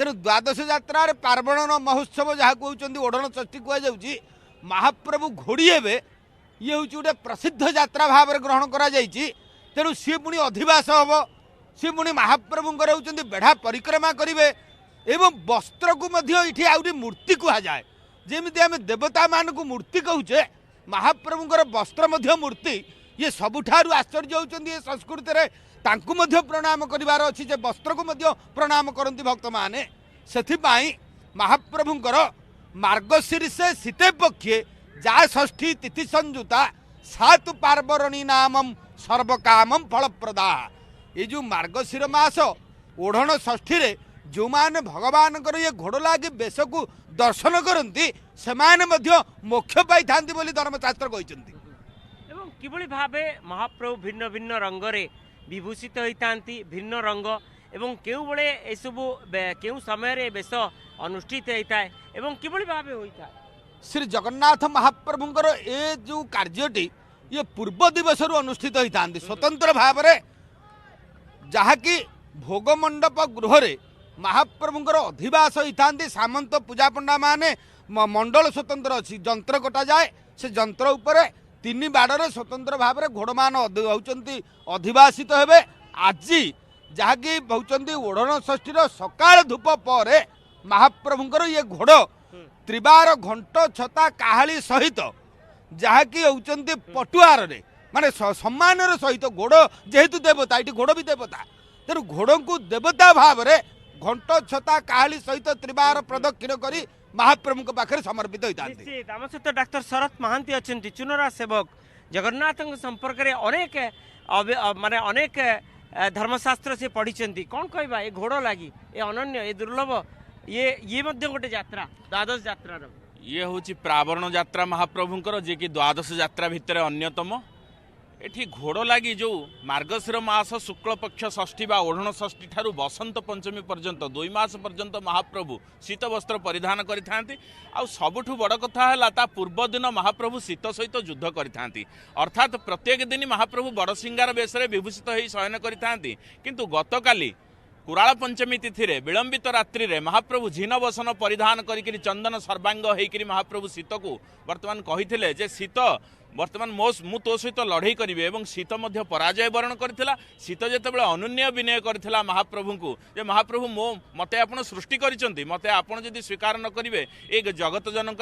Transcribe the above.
तेणु द्वादश यात्रा पार्वण महोत्सव जहाँ कहते ओढ़ण षष्ठी कहुच्छी महाप्रभु घोड़ी हे ये हूँ गोटे प्रसिद्ध यात्रा भाव में ग्रहण करू सी पुणी अधिवास हम सी पुणी महाप्रभुंर होती बेढ़ा परिक्रमा करेंगे एवं वस्त्र को ये आउरी मूर्ति कहुए जमी आम देवता मान को मूर्ति कहूचे महाप्रभुंर वस्त्र मूर्ति ये सबुठारु आश्चर्य होती ये संस्कृति में प्रणाम करार अच्छी वस्त्र को प्रणाम करती भक्त मैंने से महाप्रभुंर मार्गशीर्ष शीते पक्षे जा षष्ठी तिथि संयुता सात पार्वरणी नामम सर्वकामम फलप्रदा ये जो मार्गशीर मास ओढ़ण षष्ठी रे जो माने भगवान ये घोड़ लगे बेश को दर्शन करती से मोक्ष पाई था धर्मशास्त्र कहते किभली भावे महाप्रभु भिन्न भिन्न रंगरे विभूषित होता भिन्न रंग एवं केउ बड़े एसबू केउ समय बेश अनुष्ठित होता है एवं किभली भावे होता है श्री जगन्नाथ महाप्रभुंर ए जो कार्यटी ये पूर्व दिवस अनुष्ठित होता स्वतंत्र भाव में जहाँकि भोगमंडप गृह महाप्रभुंर अधिवास होता सामंत पूजा पंडा माने मंडल स्वतंत्र अच्छी जंत्र कटा जाए से जंत्र उपर तीन बाड़े स्वतंत्र भाव में घोड़ मान होती अधिवासित हेबे आज जहाँकि होती ओढ़ण षष्ठीर सकाळ धूप पर महाप्रभुंर ये घोड़ त्रिबार घंट छता काहाली सहित जहाँकि होती पटुआर माने सम्मान सहित घोड़ जेहेतु देवता ये घोड़ भी देवता तेणु घोड़ को देवता भाव में घंट छता काहाली सहित त्रिबार प्रदक्षिण करी महाप्रभु पाखे समर्पित होता है। आम सहित डाक्टर शरत महांती अच्छा चुनरा सेवक जगन्नाथ संपर्क में अनेक माने अनेक धर्मशास्त्र से पढ़ी कौन कहवा ये घोड़ लगी ये अनन्य ये दुर्लभ ये गोटे यात्रा द्वादश यात्रा ये हूँ प्रावरण यात्रा महाप्रभुंकर जे कि द्वादश यात्रा भितर अन्यतम एठी घोड़ लगी जो मार्गशीर मास शुक्ल पक्ष षष्ठी बा ओढ़ण षष्ठी ठारू बसंत पंचमी पर्यंत 2 मास पर्यंत महाप्रभु शीत वस्त्र परिधान करिथांती आ सबुठु बड़ कथा है ता पूर्व दिन महाप्रभु शीत सहित युद्ध करिथांती अर्थात प्रत्येक दिन महाप्रभु बड़ सिंगार बेश विभूषित होई शयन करिथांती किंतु गतकाली कुराल पंचमी तिथि रे विलंबित रात्रि रे महाप्रभु झीन बसन परिधान करिकरी चंदन सर्वांग होइकरी महाप्रभु शीत को वर्तमान कहिथिले जे शीत वर्तमान मु तो सहित लड़ई करी एवं शीत मध्य पराजय वरण करथिला शीत जेतेबेले अनुन्य विनय करथिला महाप्रभु को जे महाप्रभु मो मते आपण सृष्टि करिसंती मते आपण जदि स्वीकार न करिवे ए जगत जनक